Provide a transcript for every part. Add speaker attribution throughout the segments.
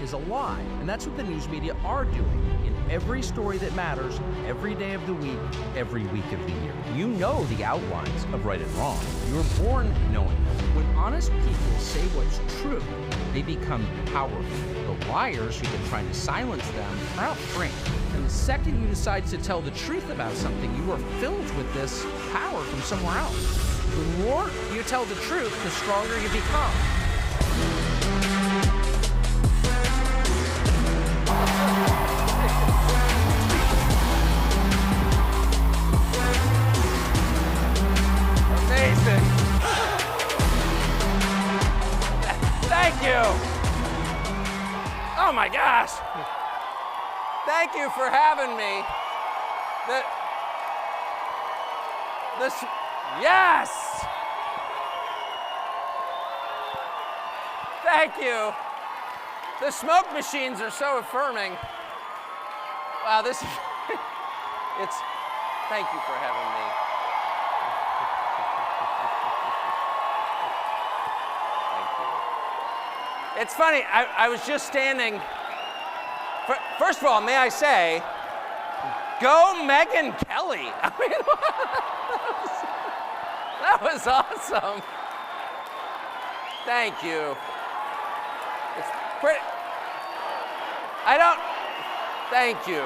Speaker 1: is a lie. And that's what the news media are doing in every story that matters, every day of the week, every week of the year. You know the outlines of right and wrong. You're born knowing them. When honest people say what's true, they become powerful. The liars who've been trying to silence them are out free. And the second you decide to tell the truth about something, you are filled with this power from somewhere else. The more you tell the truth, the stronger you become. Amazing. Thank you. Oh my gosh. Thank you for having me. Yes! Thank you. The smoke machines are so affirming. Wow, this is, thank you for having me. Thank you. It's funny, I was just standing, first of all, may I say, go Megyn Kelly. I mean, that was awesome. Thank you. It's pretty. Thank you.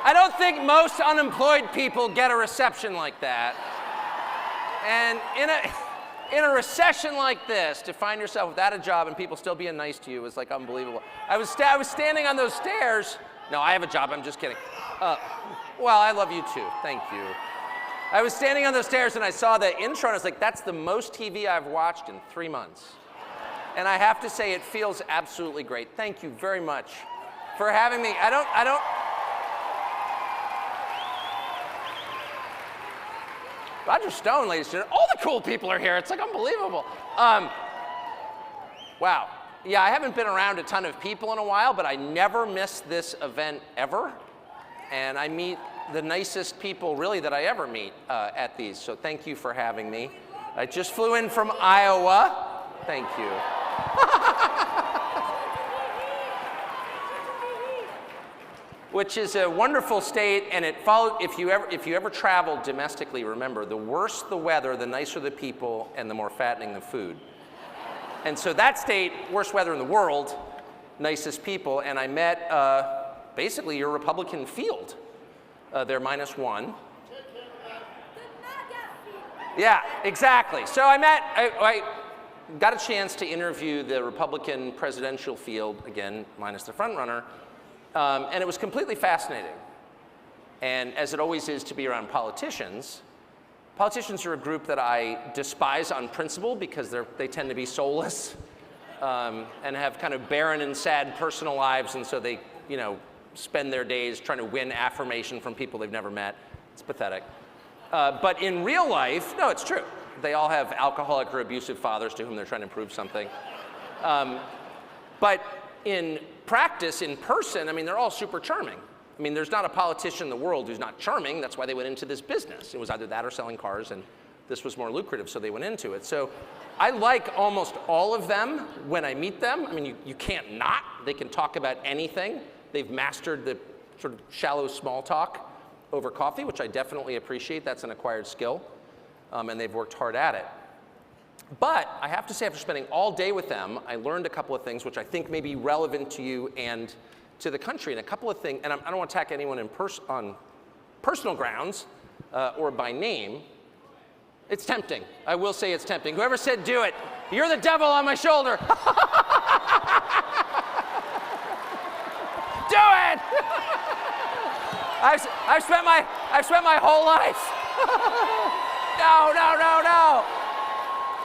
Speaker 1: I don't think most unemployed people get a reception like that. And in a recession like this, to find yourself without a job and people still being nice to you is like unbelievable. I was standing on those stairs. No, I have a job. I'm just kidding. Well, I love you too. Thank you. I was standing on those stairs and I saw the intro and I was like, that's the most TV I've watched in 3 months. And I have to say, it feels absolutely great. Thank you very much for having me. Roger Stone, ladies and gentlemen. All the cool people are here. It's like unbelievable. Wow. Yeah, I haven't been around a ton of people in a while, but I never miss this event ever. And I meet the nicest people, really, that I ever meet at these. So thank you for having me. I just flew in from Iowa. Thank you. Which is a wonderful state, and it follows. If you ever travel domestically, remember, the worse the weather, the nicer the people, and the more fattening the food. And so that state, worst weather in the world, nicest people, and I met basically your Republican field. They're -1. Yeah, exactly. So I got a chance to interview the Republican presidential field, again, minus the front runner, and it was completely fascinating. And as it always is to be around politicians, politicians are a group that I despise on principle because they tend to be soulless and have kind of barren and sad personal lives, and so they, spend their days trying to win affirmation from people they've never met. It's pathetic. But in real life, no, it's true. They all have alcoholic or abusive fathers to whom they're trying to prove something. But in practice, in person, I mean, they're all super charming. I mean, there's not a politician in the world who's not charming. That's why they went into this business. It was either that or selling cars, and this was more lucrative, so they went into it. So I like almost all of them when I meet them. I mean, you can't not. They can talk about anything. They've mastered the sort of shallow small talk over coffee, which I definitely appreciate. That's an acquired skill, and they've worked hard at it. But I have to say, after spending all day with them, I learned a couple of things which I think may be relevant to you and to the country. And a couple of things, and I don't want to attack anyone on personal grounds or by name. It's tempting. I will say it's tempting. Whoever said do it, you're the devil on my shoulder. Do it! I've spent my whole life. No.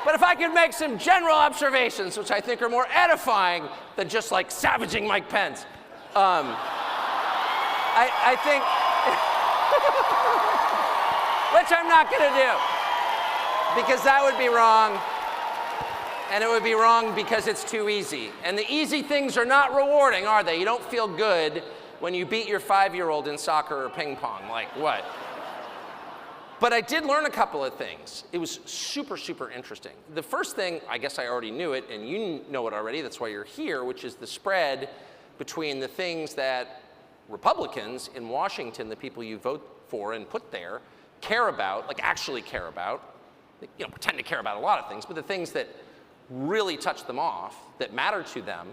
Speaker 1: But if I could make some general observations, which I think are more edifying than just like savaging Mike Pence, I think, which I'm not going to do, because that would be wrong, and it would be wrong because it's too easy. And the easy things are not rewarding, are they? You don't feel good when you beat your 5-year-old in soccer or ping pong. Like what? But I did learn a couple of things. It was super, super interesting. The first thing, I guess I already knew it, and you know it already, that's why you're here, which is the spread between the things that Republicans in Washington, the people you vote for and put there, care about, like actually care about, you know, pretend to care about a lot of things, but the things that really touch them off, that matter to them,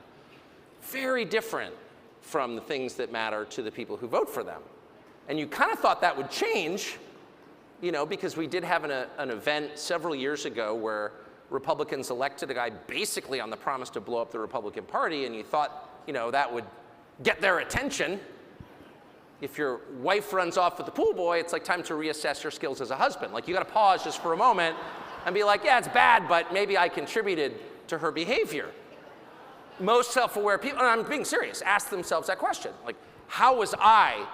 Speaker 1: very different from the things that matter to the people who vote for them. And you kind of thought that would change, you know, because we did have an event several years ago where Republicans elected a guy basically on the promise to blow up the Republican Party, and you thought, you know, that would get their attention. If your wife runs off with the pool boy, it's like time to reassess your skills as a husband. Like, you got to pause just for a moment and be like, yeah, it's bad, but maybe I contributed to her behavior. Most self-aware people, and I'm being serious, ask themselves that question. Like, how was I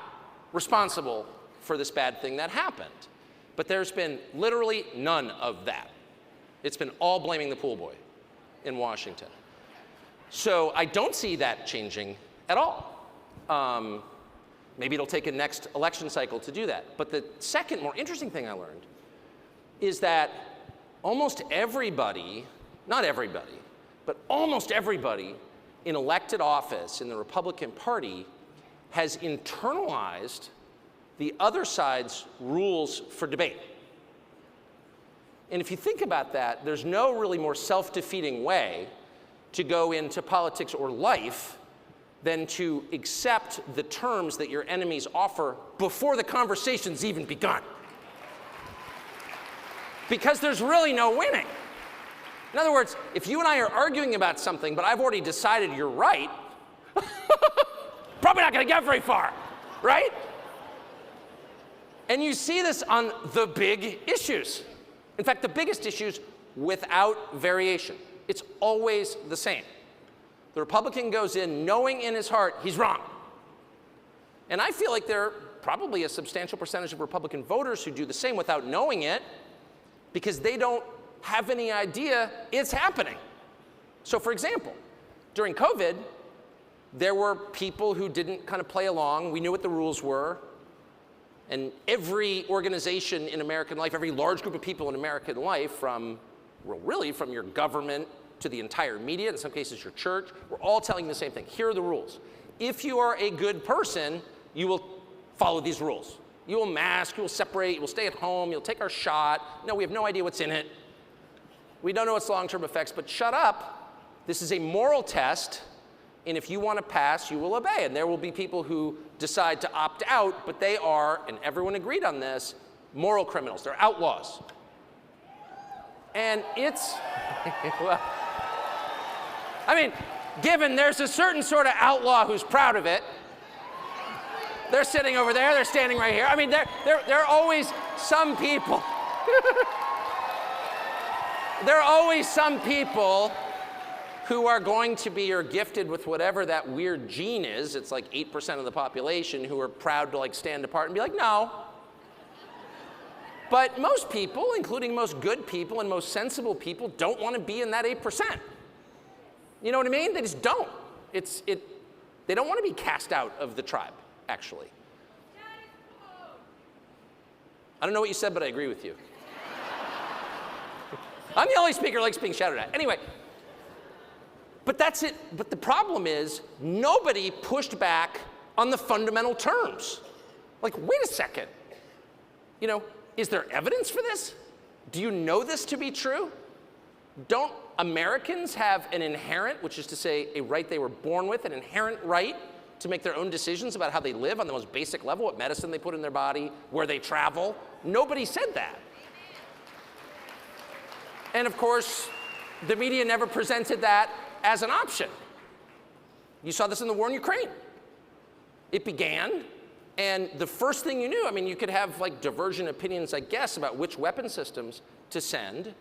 Speaker 1: responsible for this bad thing that happened? But there's been literally none of that. It's been all blaming the pool boy in Washington. So I don't see that changing at all. Maybe it'll take a next election cycle to do that. But the second more interesting thing I learned is that almost everybody, not everybody, but almost everybody in elected office in the Republican Party has internalized the other side's rules for debate. And if you think about that, there's no really more self-defeating way to go into politics or life than to accept the terms that your enemies offer before the conversation's even begun. Because there's really no winning. In other words, if you and I are arguing about something, but I've already decided you're right, probably not gonna get very far, right? And you see this on the big issues. In fact, the biggest issues without variation. It's always the same. The Republican goes in knowing in his heart he's wrong. And I feel like there are probably a substantial percentage of Republican voters who do the same without knowing it because they don't have any idea it's happening. So for example, during COVID, there were people who didn't kind of play along. We knew what the rules were. And every organization in American life, every large group of people in American life, from, well, really from your government to the entire media, in some cases your church, we're all telling you the same thing. Here are the rules. If you are a good person, you will follow these rules. You will mask, you will separate, you will stay at home, you'll take our shot. No, we have no idea what's in it. We don't know its long-term effects, but shut up. This is a moral test, and if you want to pass, you will obey. And there will be people who decide to opt out, but they are, and everyone agreed on this, moral criminals. They're outlaws. And it's, well, I mean, given there's a certain sort of outlaw who's proud of it. They're sitting over there, they're standing right here. I mean, there are always some people. There are always some people who are going to be or gifted with whatever that weird gene is. It's like 8% of the population who are proud to like stand apart and be like, no. But most people, including most good people and most sensible people, don't want to be in that 8%. You know what I mean? They just don't. They don't want to be cast out of the tribe, actually. I don't know what you said, but I agree with you. I'm the only speaker who likes being shouted at. Anyway, but that's it. But the problem is nobody pushed back on the fundamental terms. Like, wait a second. You know, is there evidence for this? Do you know this to be true? Don't Americans have an inherent, which is to say a right they were born with, an inherent right to make their own decisions about how they live on the most basic level, what medicine they put in their body, where they travel? Nobody said that. And of course, the media never presented that as an option. You saw this in the war in Ukraine. It began, and the first thing you knew, I mean, you could have like divergent opinions, I guess, about which weapon systems to send,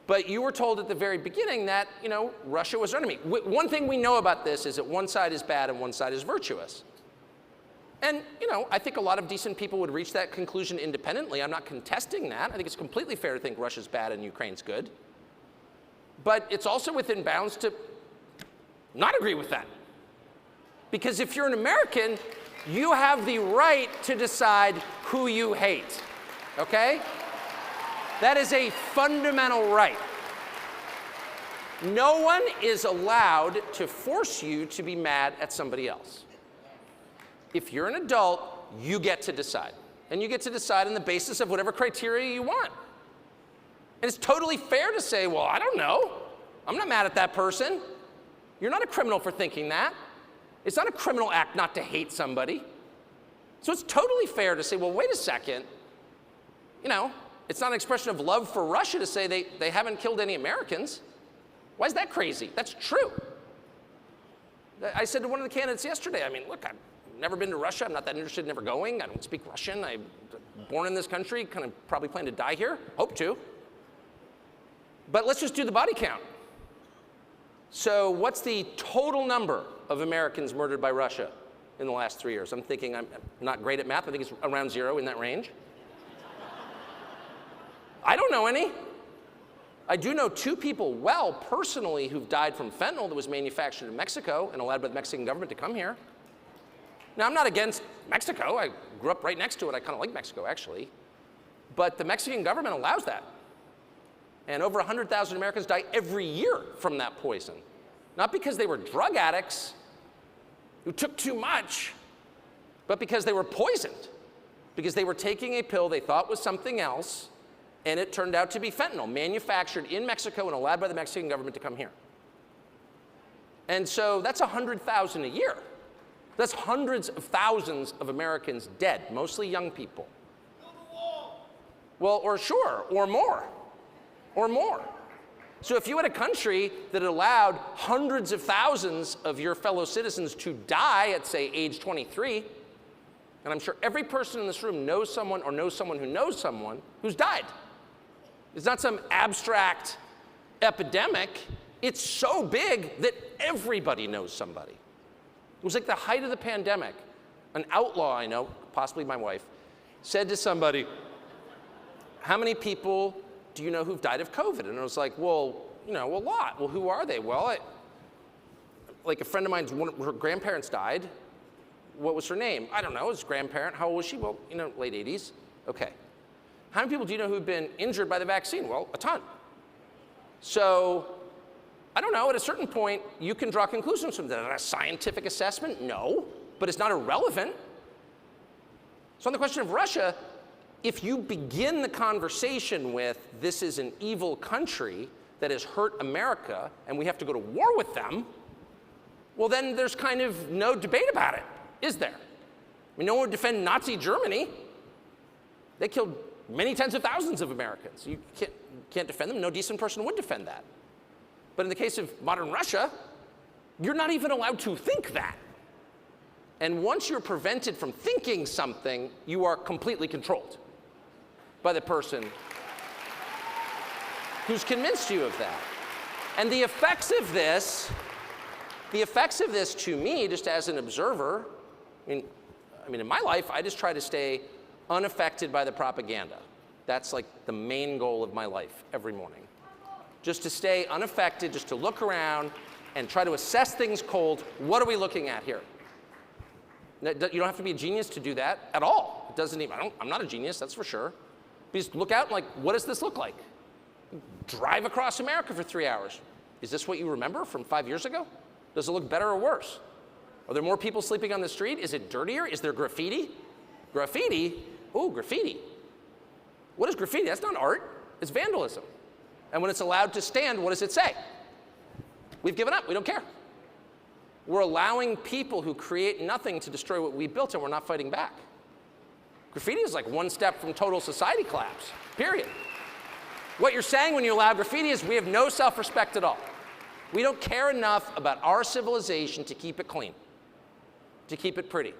Speaker 1: but you were told at the very beginning that, you know, Russia was our enemy. One thing we know about this is that one side is bad and one side is virtuous. And, you know, I think a lot of decent people would reach that conclusion independently. I'm not contesting that. I think it's completely fair to think Russia's bad and Ukraine's good. But it's also within bounds to not agree with that. Because if you're an American, you have the right to decide who you hate. okay? That is a fundamental right. No one is allowed to force you to be mad at somebody else. If you're an adult, you get to decide. And you get to decide on the basis of whatever criteria you want. And it's totally fair to say, well, I don't know. I'm not mad at that person. You're not a criminal for thinking that. It's not a criminal act not to hate somebody. So it's totally fair to say, well, wait a second. You know, it's not an expression of love for Russia to say they haven't killed any Americans. Why is that crazy? That's true. I said to one of the candidates yesterday, I mean, look, I've never been to Russia. I'm not that interested in ever going. I don't speak Russian. I'm born in this country, kind of probably plan to die here. Hope to. But let's just do the body count. So what's the total number of Americans murdered by Russia in the last 3 years? I'm thinking, I'm not great at math. I think it's around 0 in that range. I don't know any. I do know 2 people well personally who've died from fentanyl that was manufactured in Mexico and allowed by the Mexican government to come here. Now, I'm not against Mexico. I grew up right next to it. I kind of like Mexico, actually. But the Mexican government allows that. And over 100,000 Americans die every year from that poison. Not because they were drug addicts who took too much, but because they were poisoned. Because they were taking a pill they thought was something else, and it turned out to be fentanyl, manufactured in Mexico and allowed by the Mexican government to come here. And so that's 100,000 a year. That's hundreds of thousands of Americans dead, mostly young people. Well, or sure, or more. Or more. So if you had a country that allowed hundreds of thousands of your fellow citizens to die at, say, age 23, and I'm sure every person in this room knows someone or knows someone who knows someone who's died. It's not some abstract epidemic. It's so big that everybody knows somebody. It was like the height of the pandemic. An outlaw I know, possibly my wife, said to somebody, how many people do you know who've died of COVID? And I was like, well, you know, a lot. Well, who are they? Well, like a friend of mine's, her grandparents died. What was her name? I don't know, his grandparent. How old was she? Well, you know, late 80s. Okay. How many people do you know who've been injured by the vaccine? Well, a ton. So, I don't know, at a certain point, you can draw conclusions from that. A scientific assessment? No, but it's not irrelevant. So on the question of Russia, if you begin the conversation with, this is an evil country that has hurt America and we have to go to war with them, well then there's kind of no debate about it, is there? I mean, no one would defend Nazi Germany. They killed many tens of thousands of Americans. You can't defend them. No decent person would defend that. But in the case of modern Russia, you're not even allowed to think that. And once you're prevented from thinking something, you are completely controlled by the person who's convinced you of that. And the effects of this to me, just as an observer, I mean, in my life, I just try to stay unaffected by the propaganda. That's like the main goal of my life every morning. Just to stay unaffected, just to look around and try to assess things cold. What are we looking at here? You don't have to be a genius to do that at all. It doesn't even, I'm not a genius, that's for sure. But just look out and like, what does this look like? Drive across America for 3 hours. Is this what you remember from 5 years ago? Does it look better or worse? Are there more people sleeping on the street? Is it dirtier? Is there graffiti? Graffiti? Ooh, graffiti. What is graffiti? That's not art. It's vandalism. And when it's allowed to stand, what does it say? We've given up. We don't care. We're allowing people who create nothing to destroy what we built, and we're not fighting back. Graffiti is like one step from total society collapse, period. What you're saying when you allow graffiti is we have no self-respect at all. We don't care enough about our civilization to keep it clean, to keep it pretty.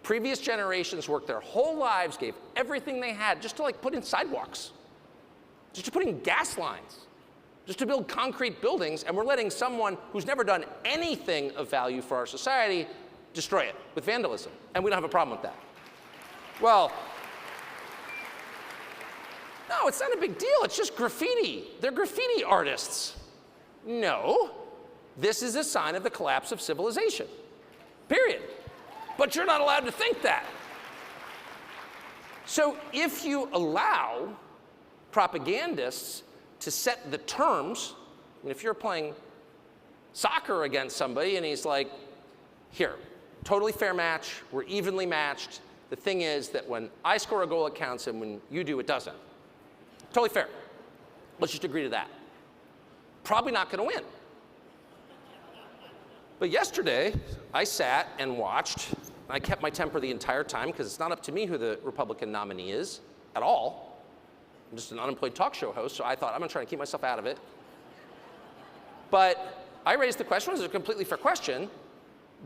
Speaker 1: Previous generations worked their whole lives, gave everything they had just to like put in sidewalks, just to put in gas lines, just to build concrete buildings, and we're letting someone who's never done anything of value for our society destroy it with vandalism, and we don't have a problem with that. Well, no, it's not a big deal. It's just graffiti. They're graffiti artists. No, this is a sign of the collapse of civilization, period. But you're not allowed to think that. So if you allow propagandists to set the terms, and if you're playing soccer against somebody and he's like, here, totally fair match, we're evenly matched. The thing is that when I score a goal, it counts, and when you do, it doesn't. Totally fair. Let's just agree to that. Probably not going to win. But yesterday, I sat and watched. I kept my temper the entire time because it's not up to me who the Republican nominee is at all. I'm just an unemployed talk show host, so I thought I'm going to try to keep myself out of it. But I raised the question, it was a completely fair question.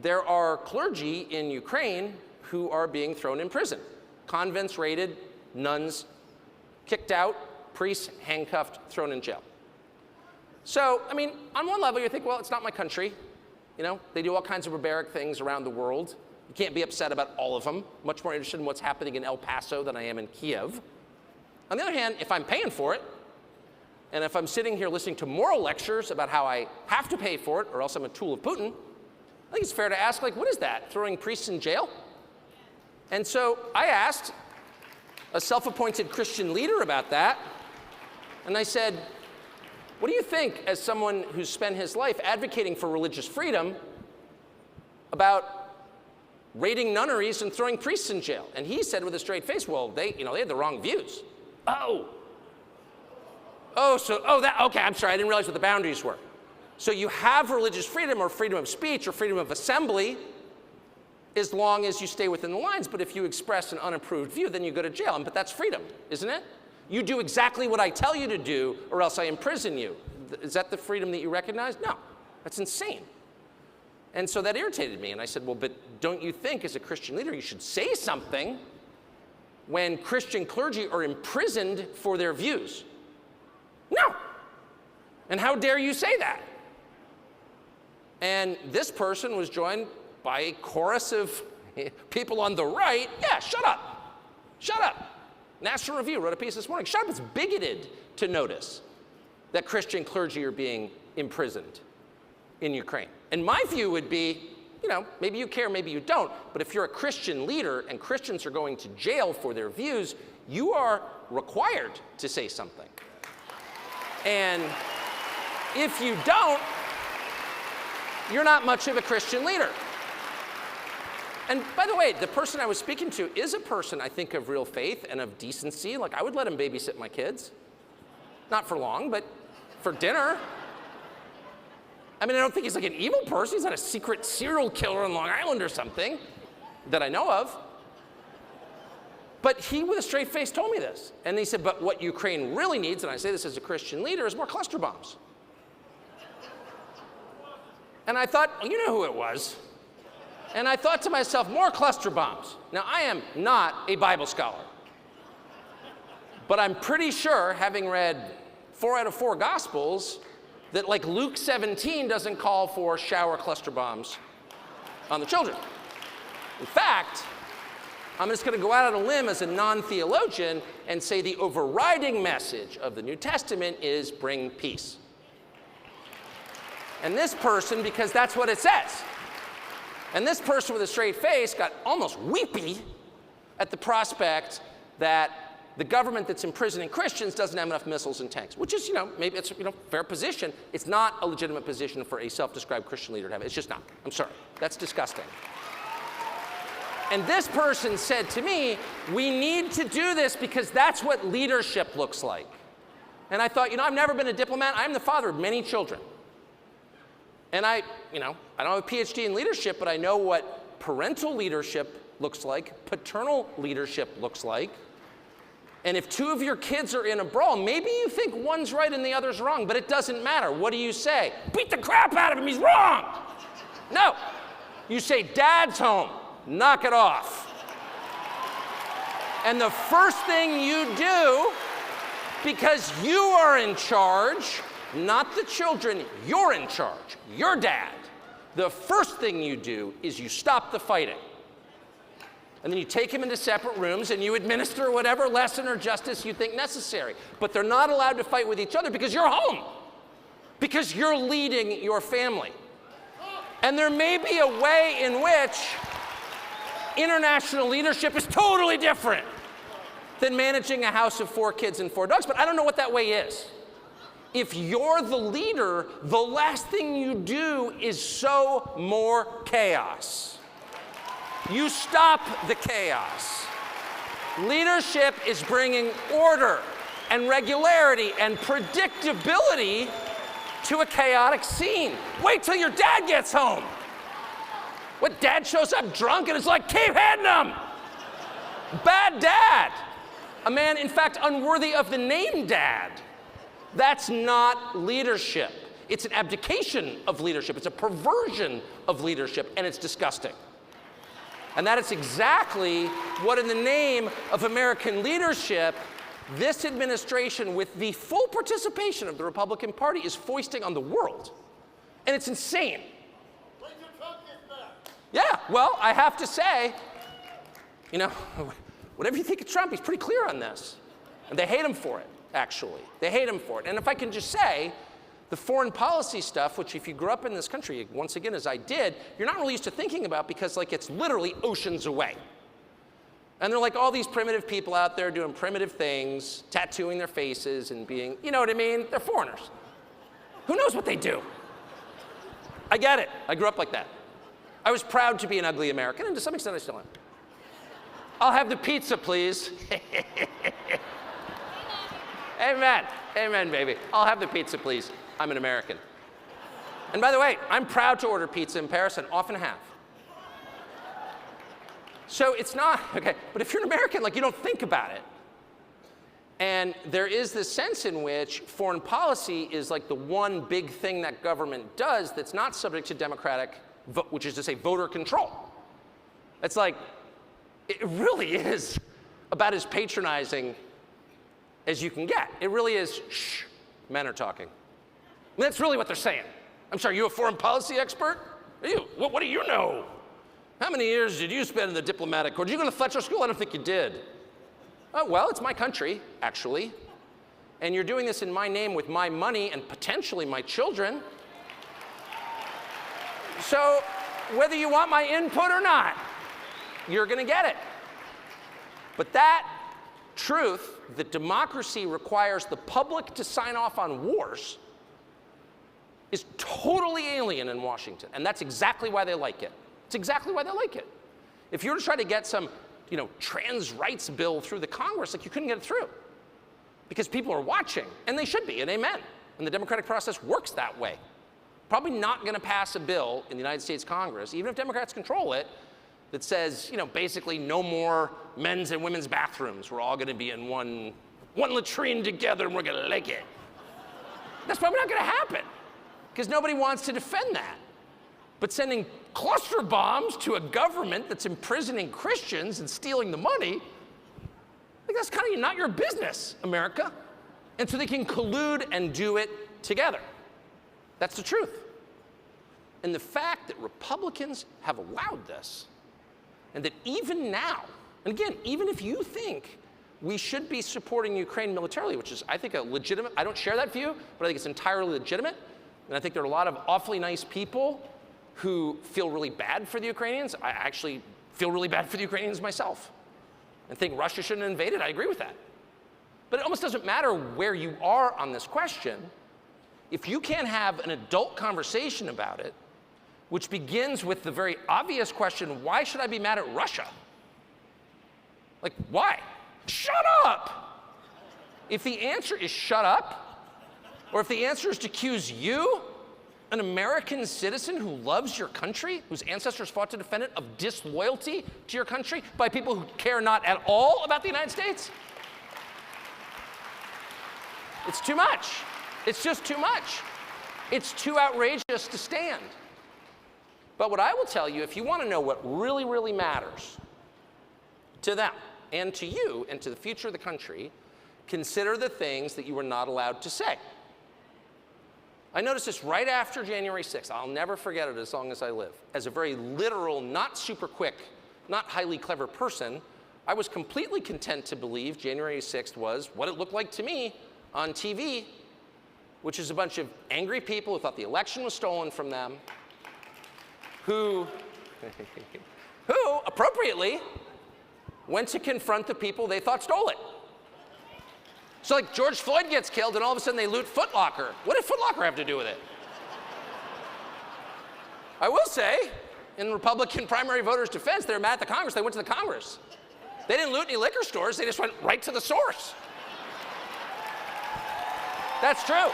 Speaker 1: There are clergy in Ukraine who are being thrown in prison. Convents raided, nuns kicked out, priests handcuffed, thrown in jail. So, I mean, on one level you think, well, it's not my country. You know, they do all kinds of barbaric things around the world. You can't be upset about all of them. Much more interested in what's happening in El Paso than I am in Kiev. On the other hand, if I'm paying for it, and if I'm sitting here listening to moral lectures about how I have to pay for it or else I'm a tool of Putin, I think it's fair to ask, like, what is that? Throwing priests in jail? And so I asked a self-appointed Christian leader about that, and I said, what do you think, as someone who's spent his life advocating for religious freedom, about raiding nunneries and throwing priests in jail? And he said with a straight face, well, they had the wrong views. Okay, I'm sorry, I didn't realize what the boundaries were. So you have religious freedom or freedom of speech or freedom of assembly as long as you stay within the lines, but if you express an unapproved view, then you go to jail. But that's freedom, isn't it? You do exactly what I tell you to do, or else I imprison you. Is that the freedom that you recognize? No, that's insane. And so that irritated me, and I said, well, but don't you think as a Christian leader you should say something when Christian clergy are imprisoned for their views? No. And how dare you say that? And this person was joined by a chorus of people on the right. Yeah, shut up. Shut up. National Review wrote a piece this morning. Shut up, it's bigoted to notice that Christian clergy are being imprisoned in Ukraine. And my view would be, maybe you care, maybe you don't, but if you're a Christian leader and Christians are going to jail for their views, you are required to say something. And if you don't, you're not much of a Christian leader. And by the way, the person I was speaking to is a person, I think, of real faith and of decency. Like, I would let him babysit my kids. Not for long, but for dinner. I mean, I don't think he's like an evil person. He's not a secret serial killer on Long Island or something that I know of. But he, with a straight face, told me this. And he said, but what Ukraine really needs, and I say this as a Christian leader, is more cluster bombs. And I thought, well, you know who it was. And I thought to myself, more cluster bombs. Now, I am not a Bible scholar. But I'm pretty sure, having read 4 out of 4 Gospels, that like Luke 17 doesn't call for shower cluster bombs on the children. In fact, I'm just going to go out on a limb as a non-theologian and say the overriding message of the New Testament is bring peace. And this person, because that's what it says. And this person with a straight face got almost weepy at the prospect that the government that's imprisoning Christians doesn't have enough missiles and tanks, which is, maybe it's a fair position. It's not a legitimate position for a self-described Christian leader to have. It's just not. I'm sorry. That's disgusting. And this person said to me, we need to do this because that's what leadership looks like. And I thought, I've never been a diplomat. I'm the father of many children. And I don't have a PhD in leadership, but I know what parental leadership looks like, paternal leadership looks like. And if 2 of your kids are in a brawl, maybe you think one's right and the other's wrong, but it doesn't matter. What do you say? Beat the crap out of him, he's wrong. No. You say, Dad's home, knock it off. And the first thing you do, because you are in charge, not the children, you're in charge, you're dad. The first thing you do is you stop the fighting. And then you take them into separate rooms and you administer whatever lesson or justice you think necessary. But they're not allowed to fight with each other because you're home. Because you're leading your family. And there may be a way in which international leadership is totally different. than managing a house of 4 kids and 4 dogs, but I don't know what that way is. If you're the leader, the last thing you do is sow more chaos. You stop the chaos. Leadership is bringing order and regularity and predictability to a chaotic scene. Wait till your dad gets home. What, dad shows up drunk and is like, keep hitting him. Bad dad. A man, in fact, unworthy of the name dad. That's not leadership. It's an abdication of leadership. It's a perversion of leadership, and it's disgusting. And that is exactly what, in the name of American leadership, this administration, with the full participation of the Republican Party, is foisting on the world. And it's insane. Yeah, well, I have to say, you know, whatever you think of Trump, he's pretty clear on this. And they hate him for it, actually. They hate him for it. And if I can just say, the foreign policy stuff, which if you grew up in this country, once again, as I did, you're not really used to thinking about because, like, it's literally oceans away. And there are, like, all these primitive people out there doing primitive things, tattooing their faces and being, you know what I mean? They're foreigners. Who knows what they do? I get it. I grew up like that. I was proud to be an ugly American, and to some extent I still am. I'll have the pizza, please. Amen. Amen, baby. I'll have the pizza, please. I'm an American. And by the way, I'm proud to order pizza in Paris and often have. So it's not, okay, but if you're an American, like, you don't think about it. And there is this sense in which foreign policy is like the one big thing that government does that's not subject to democratic vote, which is to say voter control. It's like, it really is about as patronizing as you can get. It really is, shh, men are talking. I mean, that's really what they're saying. I'm sorry, you a foreign policy expert? Are you? What do you know? How many years did you spend in the diplomatic corps? Did you go to Fletcher School? I don't think you did. Oh, well, it's my country, actually. And you're doing this in my name with my money and potentially my children. So whether you want my input or not, you're going to get it. But that truth that democracy requires the public to sign off on wars is totally alien in Washington. And that's exactly why they like it. It's exactly why they like it. If you were to try to get some, you know, trans rights bill through the Congress, like, you couldn't get it through. Because people are watching, and they should be, and amen. And the democratic process works that way. Probably not going to pass a bill in the United States Congress, even if Democrats control it, that says, you know, basically no more men's and women's bathrooms. We're all going to be in one latrine together, and we're going to like it. That's probably not going to happen, because nobody wants to defend that. But sending cluster bombs to a government that's imprisoning Christians and stealing the money, I think that's kind of not your business, America. And so they can collude and do it together. That's the truth. And the fact that Republicans have allowed this, and that even now, and again, even if you think we should be supporting Ukraine militarily, which is, I think, a legitimate, I don't share that view, but I think it's entirely legitimate. And I think there are a lot of awfully nice people who feel really bad for the Ukrainians. I actually feel really bad for the Ukrainians myself and think Russia shouldn't have invaded. I agree with that. But it almost doesn't matter where you are on this question. If you can't have an adult conversation about it, which begins with the very obvious question, why should I be mad at Russia? Like, why? Shut up! If the answer is shut up, or if the answer is to accuse you, an American citizen who loves your country, whose ancestors fought to defend it, of disloyalty to your country by people who care not at all about the United States, it's too much. It's just too much. It's too outrageous to stand. But what I will tell you, if you want to know what really, really matters to them and to you and to the future of the country, consider the things that you were not allowed to say. I noticed this right after January 6th. I'll never forget it as long as I live. As a very literal, not super quick, not highly clever person, I was completely content to believe January 6th was what it looked like to me on TV, which is a bunch of angry people who thought the election was stolen from them, who appropriately went to confront the people they thought stole it. So like George Floyd gets killed and all of a sudden they loot Foot Locker. What did Foot Locker have to do with it? I will say, in Republican primary voters' defense, they were mad at the Congress. They went to the Congress. They didn't loot any liquor stores. They just went right to the source. That's true.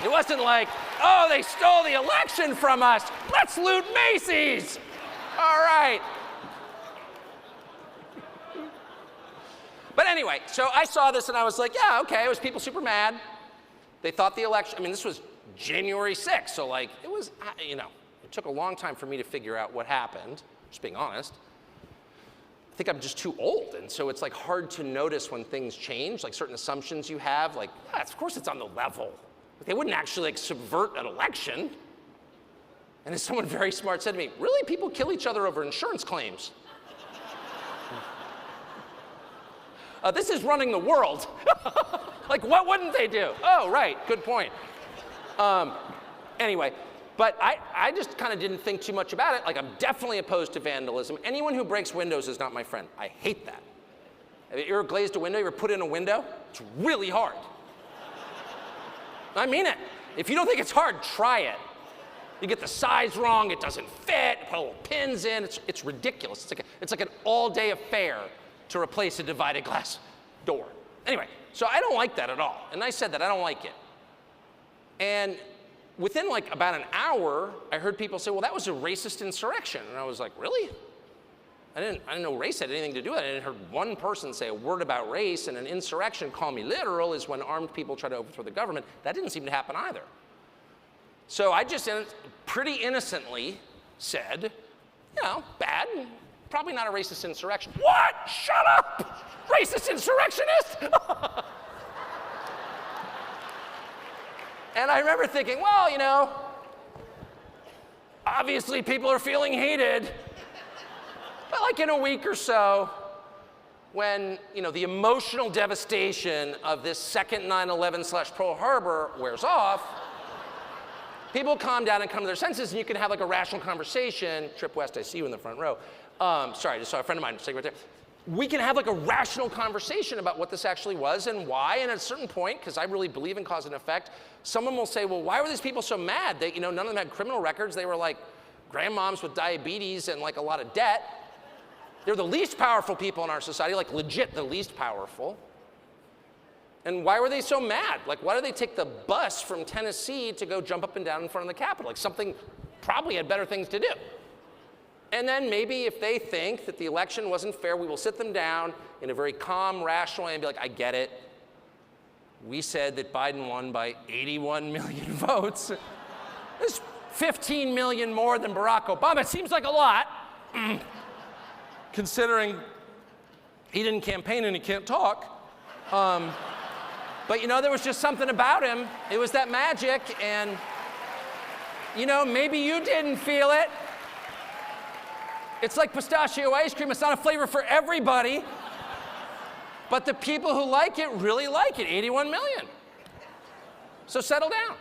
Speaker 1: It wasn't like, oh, they stole the election from us. Let's loot Macy's. All right. But anyway, so I saw this and I was like, yeah, okay, it was people super mad. They thought the election, I mean, this was January 6th, so like, it was, you know, it took a long time for me to figure out what happened, just being honest. I think I'm just too old, and so it's like hard to notice when things change, like certain assumptions you have, like, yeah, of course it's on the level. They wouldn't actually like subvert an election. And as someone very smart said to me, really, people kill each other over insurance claims? This is running the world. Like, what wouldn't they do? Oh, right, good point. Anyway, but I just kind of didn't think too much about it. Like, I'm definitely opposed to vandalism. Anyone who breaks windows is not my friend. I hate that. Have you ever glazed a window? You ever put in a window? It's really hard. I mean it. If you don't think it's hard, try it. You get the size wrong, it doesn't fit, put little pins in, it's ridiculous. It's like an all-day affair to replace a divided glass door. Anyway, so I don't like that at all. And I said that, I don't like it. And within like about an hour, I heard people say, well, that was a racist insurrection. And I was like, really? I didn't know race had anything to do with it. I didn't hear one person say a word about race, and an insurrection, call me literal, is when armed people try to overthrow the government. That didn't seem to happen either. So I just pretty innocently said, you know, bad, probably not a racist insurrection. What? Shut up! Racist insurrectionist? And I remember thinking, well, you know, obviously people are feeling hated. But like in a week or so, when, you know, the emotional devastation of this second 9/11/Pearl Harbor wears off, people calm down and come to their senses, and you can have like a rational conversation. Trip West, I see you in the front row. Sorry, I just saw a friend of mine sitting right there. We can have like a rational conversation about what this actually was and why. And at a certain point, because I really believe in cause and effect, someone will say, well, why were these people so mad? They, you know, none of them had criminal records. They were like grandmoms with diabetes and like a lot of debt. They're the least powerful people in our society, like legit the least powerful. And why were they so mad? Like, why did they take the bus from Tennessee to go jump up and down in front of the Capitol? Like, something probably had better things to do. And then maybe if they think that the election wasn't fair, we will sit them down in a very calm, rational way and be like, I get it. We said that Biden won by 81 million votes. There's 15 million more than Barack Obama. It seems like a lot. Considering he didn't campaign and he can't talk. But you know, there was just something about him. It was that magic, and you know, maybe you didn't feel it. It's like pistachio ice cream. It's not a flavor for everybody. But the people who like it really like it, 81 million. So settle down.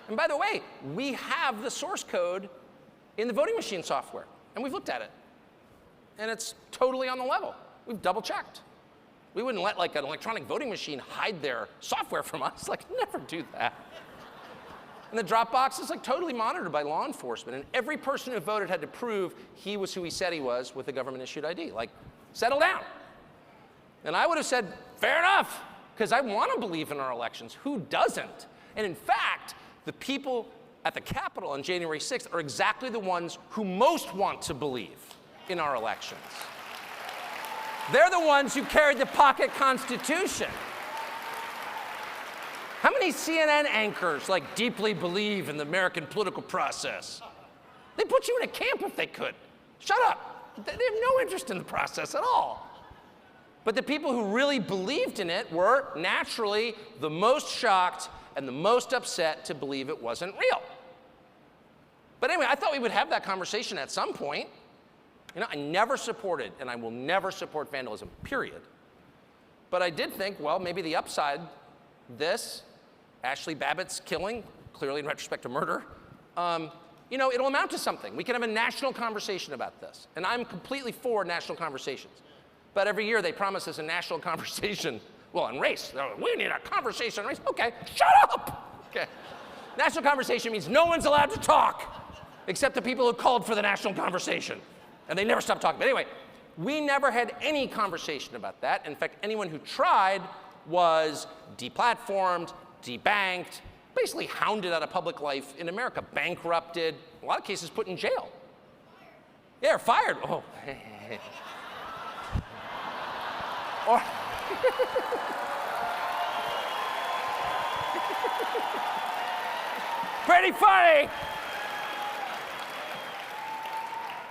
Speaker 1: And by the way, we have the source code in the voting machine software, and we've looked at it. And it's totally on the level. We've double checked. We wouldn't let like an electronic voting machine hide their software from us. Like, never do that. And the drop box is like totally monitored by law enforcement. And every person who voted had to prove he was who he said he was with a government issued ID. Like, settle down. And I would have said, fair enough, because I want to believe in our elections. Who doesn't? And in fact, the people at the Capitol on January 6th are exactly the ones who most want to believe in our elections. They're the ones who carried the pocket constitution. How many CNN anchors like deeply believe in the American political process? They put you in a camp if they could. Shut up. They have no interest in the process at all. But the people who really believed in it were naturally the most shocked and the most upset to believe it wasn't real. But anyway, I thought we would have that conversation at some point. You know, I never supported, and I will never support vandalism, period. But I did think, well, maybe the upside, this, Ashley Babbitt's killing, clearly in retrospect to murder, you know, it'll amount to something. We can have a national conversation about this. And I'm completely for national conversations. But every year they promise us a national conversation. Well, on race, we need a conversation on race. Okay, shut up. Okay. National conversation means no one's allowed to talk except the people who called for the national conversation. And they never stop talking. But anyway, we never had any conversation about that. In fact, anyone who tried was deplatformed, debanked, basically hounded out of public life in America, bankrupted, in a lot of cases put in jail. Yeah, or fired. Oh. Or pretty funny.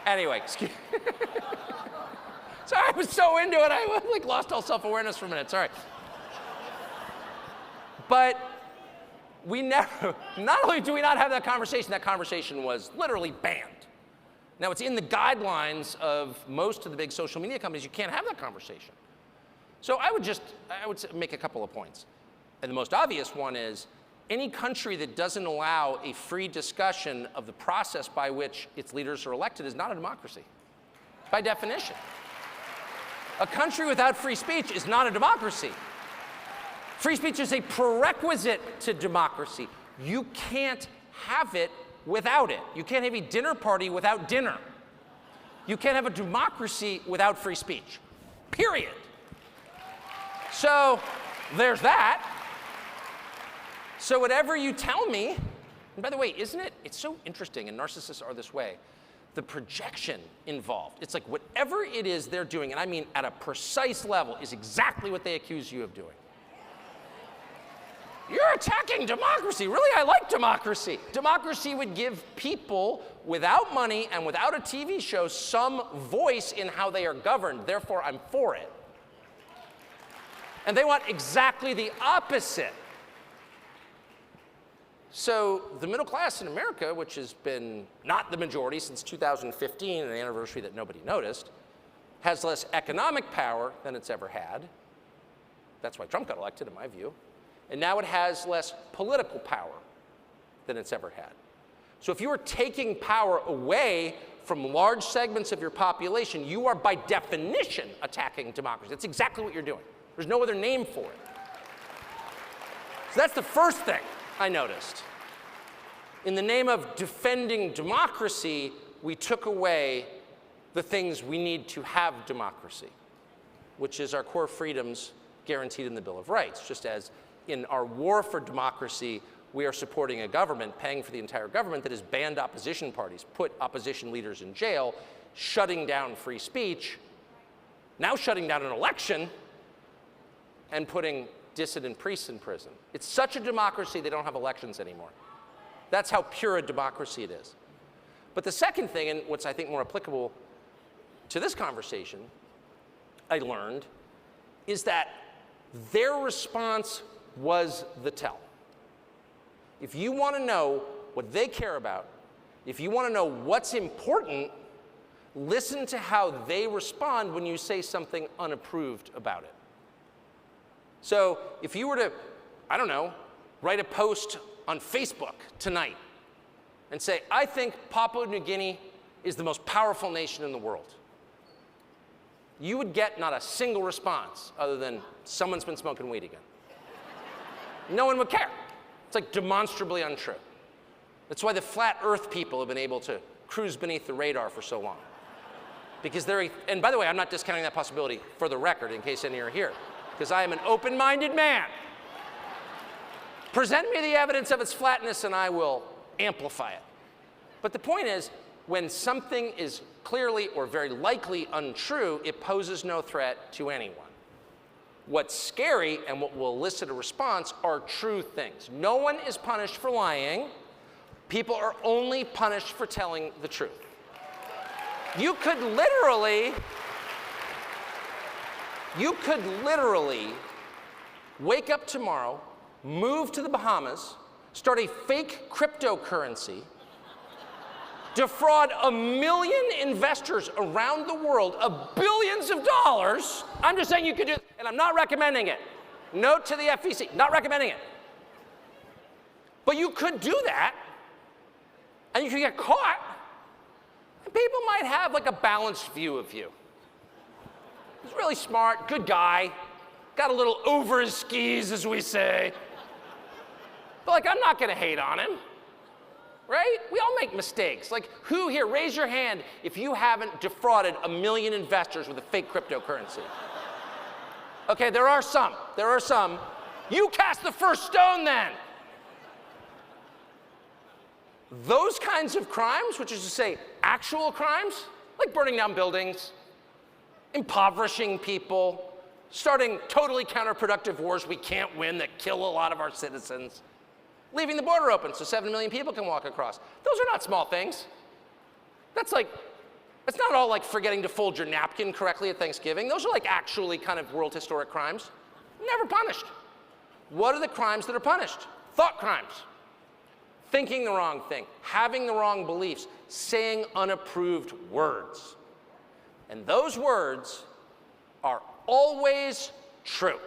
Speaker 1: Anyway, excuse me. Sorry, I was so into it, I like lost all self-awareness for a minute, sorry. But we never, not only do we not have that conversation was literally banned. Now it's in the guidelines of most of the big social media companies, you can't have that conversation. So I would make a couple of points. And the most obvious one is, any country that doesn't allow a free discussion of the process by which its leaders are elected is not a democracy, by definition. A country without free speech is not a democracy. Free speech is a prerequisite to democracy. You can't have it without it. You can't have a dinner party without dinner. You can't have a democracy without free speech, period. So there's that. So whatever you tell me, and by the way, isn't it, it's so interesting, and narcissists are this way, the projection involved. It's like whatever it is they're doing, and I mean at a precise level, is exactly what they accuse you of doing. You're attacking democracy. Really, I like democracy. Democracy would give people without money and without a TV show some voice in how they are governed. Therefore, I'm for it. And they want exactly the opposite. So the middle class in America, which has been not the majority since 2015, an anniversary that nobody noticed, has less economic power than it's ever had. That's why Trump got elected, in my view. And now it has less political power than it's ever had. So if you are taking power away from large segments of your population, you are by definition attacking democracy. That's exactly what you're doing. There's no other name for it. So that's the first thing I noticed. In the name of defending democracy, we took away the things we need to have democracy, which is our core freedoms guaranteed in the Bill of Rights. Just as in our war for democracy, we are supporting a government, paying for the entire government that has banned opposition parties, put opposition leaders in jail, shutting down free speech, now shutting down an election, and putting dissident priests in prison. It's such a democracy they don't have elections anymore. That's how pure a democracy it is. But the second thing, and what's I think more applicable to this conversation, I learned, is that their response was the tell. If you want to know what they care about, if you want to know what's important, listen to how they respond when you say something unapproved about it. So if you were to, I don't know, write a post on Facebook tonight and say, I think Papua New Guinea is the most powerful nation in the world, you would get not a single response other than someone's been smoking weed again. No one would care. It's like demonstrably untrue. That's why the flat earth people have been able to cruise beneath the radar for so long. Because they're, and by the way, I'm not discounting that possibility for the record in case any are here, because I am an open-minded man. Present me the evidence of its flatness and I will amplify it. But the point is, when something is clearly or very likely untrue, it poses no threat to anyone. What's scary and what will elicit a response are true things. No one is punished for lying. People are only punished for telling the truth. You could literally wake up tomorrow, move to the Bahamas, start a fake cryptocurrency, defraud 1 million investors around the world of billions of dollars. I'm just saying you could do it, and I'm not recommending it. Note to the FEC, not recommending it. But you could do that, and you could get caught, and people might have like a balanced view of you. He's really smart, good guy. Got a little over his skis, as we say. But like, I'm not gonna hate on him, right? We all make mistakes. Like, who here, raise your hand if you haven't defrauded 1 million investors with a fake cryptocurrency. Okay, there are some. You cast the first stone then. Those kinds of crimes, which is to say actual crimes, like burning down buildings, impoverishing people, starting totally counterproductive wars we can't win that kill a lot of our citizens, leaving the border open so 7 million people can walk across. Those are not small things. That's not all like forgetting to fold your napkin correctly at Thanksgiving. Those are like actually kind of world historic crimes. Never punished. What are the crimes that are punished? Thought crimes. Thinking the wrong thing, having the wrong beliefs, saying unapproved words. And those words are always true.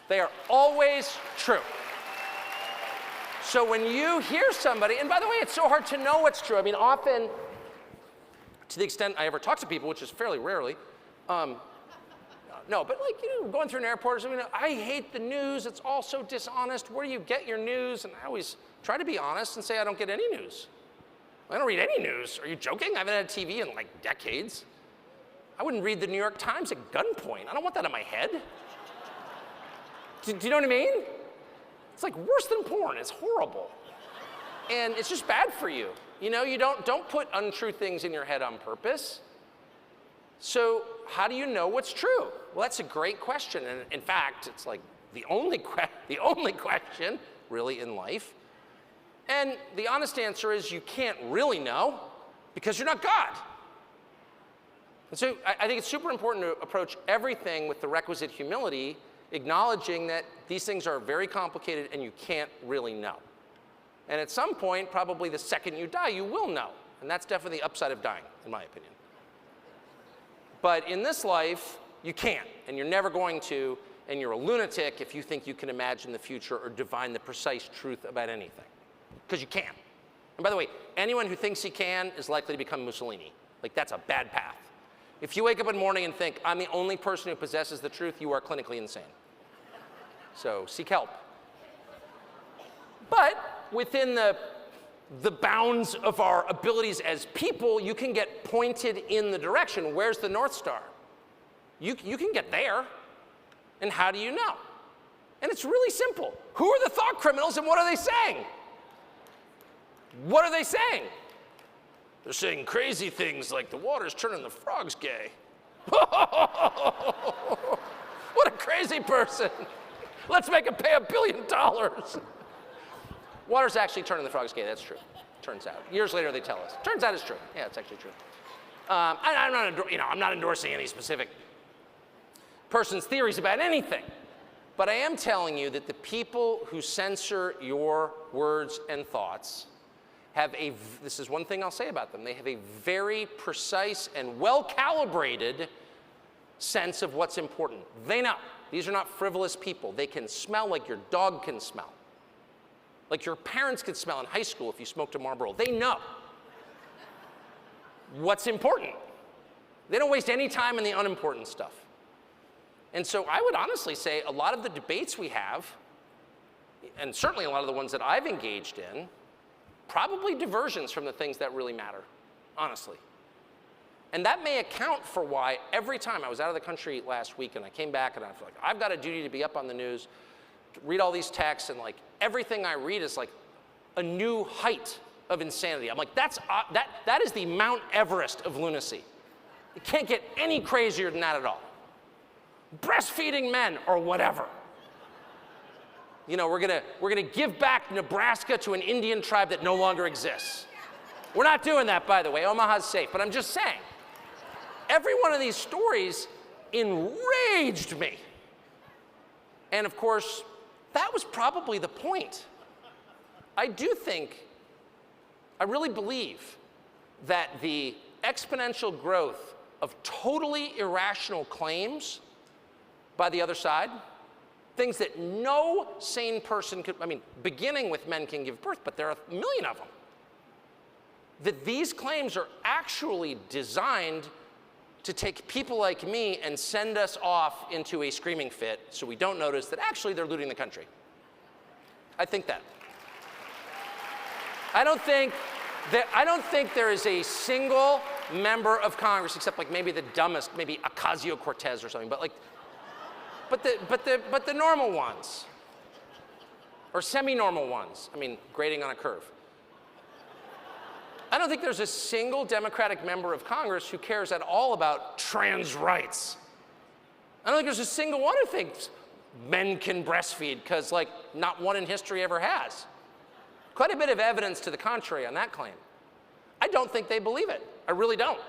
Speaker 1: They are always true. So when you hear somebody, and by the way, it's so hard to know what's true. I mean, often, to the extent I ever talk to people, which is fairly rarely, no, but like, going through an airport or something, I hate the news, it's all so dishonest. Where do you get your news? And I always try to be honest and say I don't get any news. I don't read any news. Are you joking? I haven't had TV in like decades. I wouldn't read the New York Times at gunpoint. I don't want that in my head. Do you know what I mean? It's like worse than porn. It's horrible. And it's just bad for you. You know, you don't put untrue things in your head on purpose. So how do you know what's true? Well, that's a great question. And in fact, it's like the only question really in life. And the honest answer is you can't really know because you're not God. And so I think it's super important to approach everything with the requisite humility, acknowledging that these things are very complicated and you can't really know. And at some point, probably the second you die, you will know. And that's definitely the upside of dying, in my opinion. But in this life, you can't, and you're never going to, and you're a lunatic if you think you can imagine the future or divine the precise truth about anything. Because you can't. And by the way, anyone who thinks he can is likely to become Mussolini. Like, that's a bad path. If you wake up in the morning and think, I'm the only person who possesses the truth, you are clinically insane. So seek help. But within the bounds of our abilities as people, you can get pointed in the direction. Where's the North Star? You can get there. And how do you know? And it's really simple. Who are the thought criminals and what are they saying? What are they saying? They're saying crazy things like the water's turning the frogs gay. What a crazy person. Let's make him pay $1 billion. Water's actually turning the frogs gay, that's true. Turns out. Years later they tell us. Turns out it's true. Yeah, it's actually true. I'm not endorsing any specific person's theories about anything. But I am telling you that the people who censor your words and thoughts have this is one thing I'll say about them, they have a very precise and well-calibrated sense of what's important. They know. These are not frivolous people. They can smell like your dog can smell. Like your parents could smell in high school if you smoked a Marlboro. They know what's important. They don't waste any time in the unimportant stuff. And so I would honestly say a lot of the debates we have, and certainly a lot of the ones that I've engaged in, probably diversions from the things that really matter, honestly. And that may account for why every time I was out of the country last week and I came back and I feel like I've got a duty to be up on the news, to read all these texts, and like everything I read is like a new height of insanity. I'm like, that is the Mount Everest of lunacy. It can't get any crazier than that at all. Breastfeeding men or whatever. You know, we're gonna give back Nebraska to an Indian tribe that no longer exists. We're not doing that, by the way. Omaha's safe. But I'm just saying, every one of these stories enraged me. And of course, that was probably the point. I really believe that the exponential growth of totally irrational claims by the other side, things that no sane person could, beginning with men can give birth, but there are 1 million of them, that these claims are actually designed to take people like me and send us off into a screaming fit so we don't notice that actually they're looting the country. I think that. I don't think there is a single member of Congress, except like maybe the dumbest, maybe Ocasio-Cortez or something, but the normal ones, or semi-normal ones. I mean, grading on a curve. I don't think there's a single Democratic member of Congress who cares at all about trans rights. I don't think there's a single one who thinks men can breastfeed, because like not one in history ever has. Quite a bit of evidence to the contrary on that claim. I don't think they believe it. I really don't.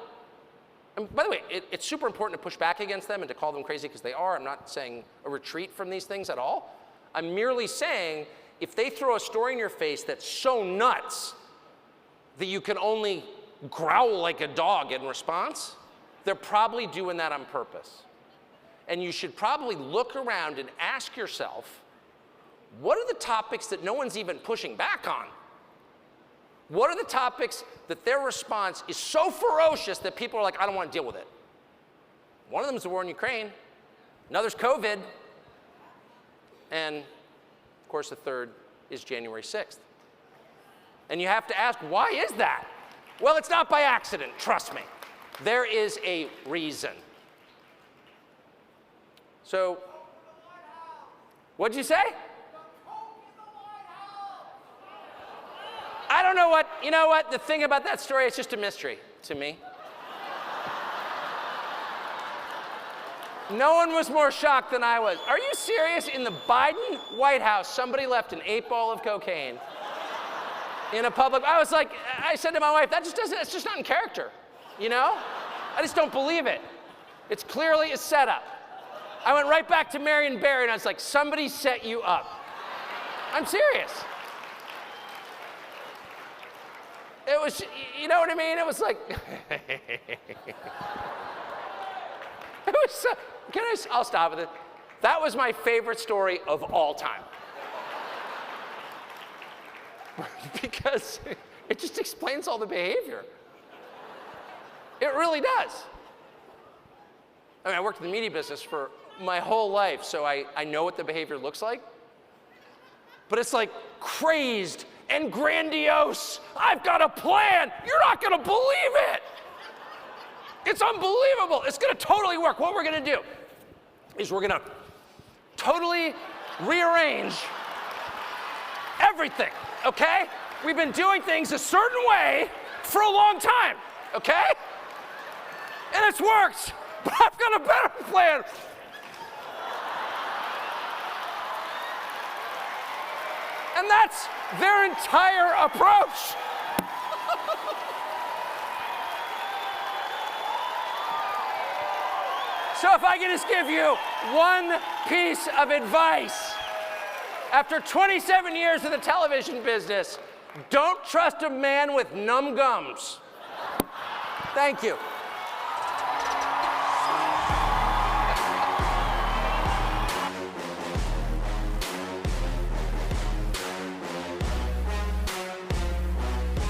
Speaker 1: And by the way, it's super important to push back against them and to call them crazy, because they are. I'm not saying a retreat from these things at all. I'm merely saying if they throw a story in your face that's so nuts that you can only growl like a dog in response, they're probably doing that on purpose. And you should probably look around and ask yourself, what are the topics that no one's even pushing back on? What are the topics that their response is so ferocious that people are like, I don't want to deal with it? One of them is the war in Ukraine. Another's COVID. And of course, the third is January 6th. And you have to ask, why is that? Well, it's not by accident, trust me. There is a reason. So, what'd you say? I don't know what, you know what, the thing about that story, it's just a mystery to me. No one was more shocked than I was. Are you serious? In the Biden White House, somebody left an 8-ball of cocaine in a public, I was like, I said to my wife, it's just not in character, you know? I just don't believe it. It's clearly a setup. I went right back to Marion Barry and I was like, somebody set you up. I'm serious. It was, you know what I mean? It was like, it was so, I'll stop with it. That was my favorite story of all time. Because it just explains all the behavior. It really does. I mean, I worked in the media business for my whole life, so I know what the behavior looks like. But it's like crazed and grandiose. I've got a plan. You're not going to believe it. It's unbelievable. It's going to totally work. What we're going to do is we're going to totally rearrange everything, okay? We've been doing things a certain way for a long time, okay? And it's worked, but I've got a better plan. And that's their entire approach. So if I could just give you one piece of advice, after 27 years in the television business, don't trust a man with numb gums. Thank you.